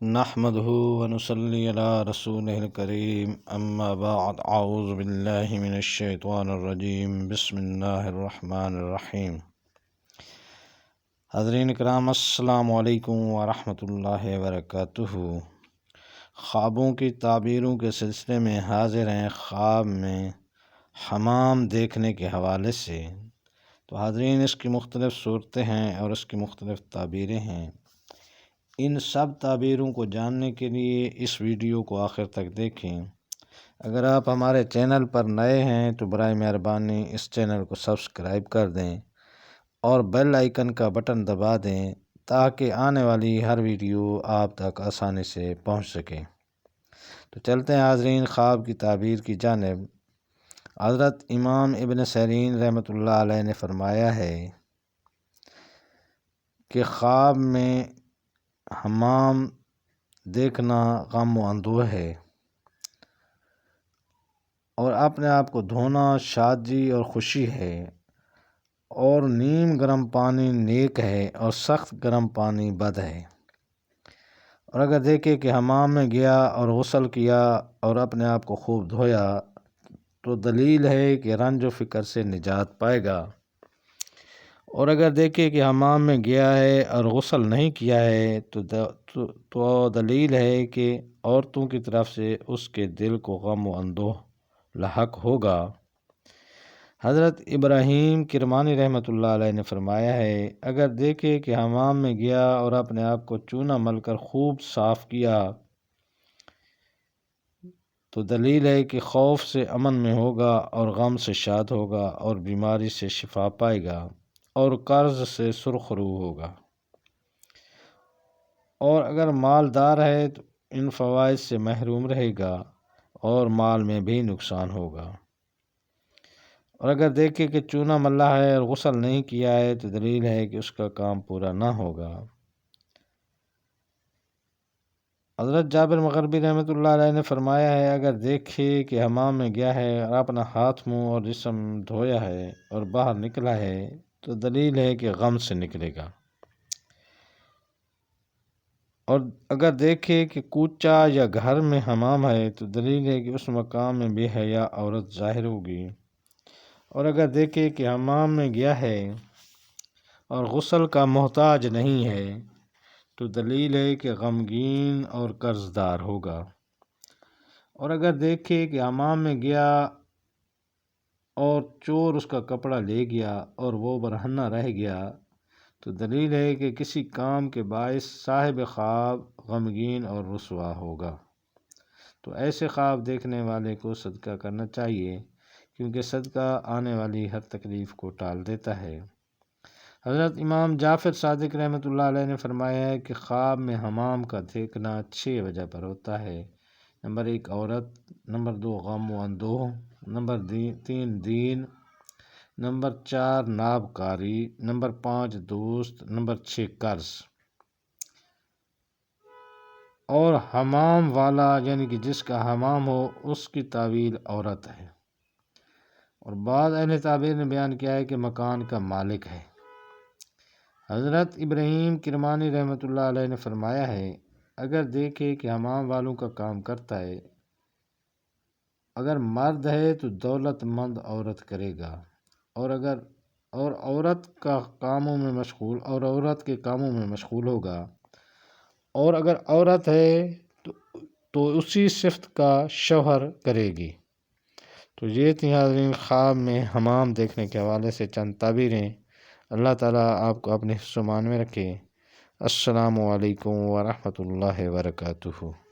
نحمده ونصلي على رسوله الكريم اما بعد اعوذ باللہ من الشیطان الرجیم بسم اللہ الرحمن الرحیم۔ حضرین کرام السلام علیکم ورحمۃ اللہ وبرکاتہ۔ خوابوں کی تعبیروں کے سلسلے میں حاضر ہیں خواب میں حمام دیکھنے کے حوالے سے۔ تو حاضرین، اس کی مختلف صورتیں ہیں اور اس کی مختلف تعبیریں ہیں۔ ان سب تعبیروں کو جاننے کے لیے اس ویڈیو کو آخر تک دیکھیں۔ اگر آپ ہمارے چینل پر نئے ہیں تو برائے مہربانی اس چینل کو سبسکرائب کر دیں اور بیل آئیکن کا بٹن دبا دیں تاکہ آنے والی ہر ویڈیو آپ تک آسانی سے پہنچ سکے۔ تو چلتے ہیں حاضرین خواب کی تعبیر کی جانب۔ حضرت امام ابن سیرین رحمۃ اللہ علیہ نے فرمایا ہے کہ خواب میں حمام دیکھنا غم و اندوہ ہے، اور اپنے آپ کو دھونا شادی اور خوشی ہے، اور نیم گرم پانی نیک ہے اور سخت گرم پانی بد ہے۔ اور اگر دیکھے کہ حمام میں گیا اور غسل کیا اور اپنے آپ کو خوب دھویا تو دلیل ہے کہ رنج و فکر سے نجات پائے گا۔ اور اگر دیکھے کہ حمام میں گیا ہے اور غسل نہیں کیا ہے تو دلیل ہے کہ عورتوں کی طرف سے اس کے دل کو غم و اندوہ لاحق ہوگا۔ حضرت ابراہیم کرمانی رحمۃ اللہ علیہ نے فرمایا ہے، اگر دیکھے کہ حمام میں گیا اور اپنے آپ کو چونا مل کر خوب صاف کیا تو دلیل ہے کہ خوف سے امن میں ہوگا اور غم سے شاد ہوگا اور بیماری سے شفا پائے گا اور قرض سے سرخ رو ہوگا۔ اور اگر مالدار ہے تو ان فوائد سے محروم رہے گا اور مال میں بھی نقصان ہوگا۔ اور اگر دیکھے کہ چونا ملا ہے اور غسل نہیں کیا ہے تو دلیل ہے کہ اس کا کام پورا نہ ہوگا۔ حضرت جابر مغربی رحمۃ اللہ علیہ نے فرمایا ہے، اگر دیکھے کہ حمام میں گیا ہے اور اپنا ہاتھ منہ اور جسم دھویا ہے اور باہر نکلا ہے تو دلیل ہے کہ غم سے نکلے گا۔ اور اگر دیکھے کہ کوچہ یا گھر میں حمام ہے تو دلیل ہے کہ اس مقام میں بے حیا عورت ظاہر ہوگی۔ اور اگر دیکھے کہ حمام میں گیا ہے اور غسل کا محتاج نہیں ہے تو دلیل ہے کہ غمگین اور قرض دار ہوگا۔ اور اگر دیکھے کہ حمام میں گیا اور چور اس کا کپڑا لے گیا اور وہ برہنہ رہ گیا تو دلیل ہے کہ کسی کام کے باعث صاحب خواب غمگین اور رسوا ہوگا۔ تو ایسے خواب دیکھنے والے کو صدقہ کرنا چاہیے، کیونکہ صدقہ آنے والی ہر تکلیف کو ٹال دیتا ہے۔ حضرت امام جعفر صادق رحمۃ اللہ علیہ نے فرمایا ہے کہ خواب میں حمام کا دیکھنا 6 وجہ پر ہوتا ہے۔ نمبر 1 عورت، نمبر 2 غم و اندوہ، نمبر 3 دین، نمبر 4 ناب کاری، نمبر 5 دوست، نمبر 6 قرض۔ اور حمام والا یعنی کہ جس کا حمام ہو اس کی تعویل عورت ہے۔ اور بعض اہل تعبیر نے بیان کیا ہے کہ مکان کا مالک ہے۔ حضرت ابراہیم کرمانی رحمۃ اللہ علیہ نے فرمایا ہے، اگر دیکھے کہ حمام والوں کا کام کرتا ہے، اگر مرد ہے تو دولت مند عورت کرے گا، اور عورت کے کاموں میں مشغول ہوگا، اور اگر عورت ہے تو اسی صفت کا شوہر کرے گی۔ تو یہ تھی حاضرین خواب میں حمام دیکھنے کے حوالے سے چند تعبیریں۔ اللہ تعالیٰ آپ کو اپنے حفظ و امان میں رکھے۔ السلام علیکم ورحمۃ اللہ وبرکاتہ۔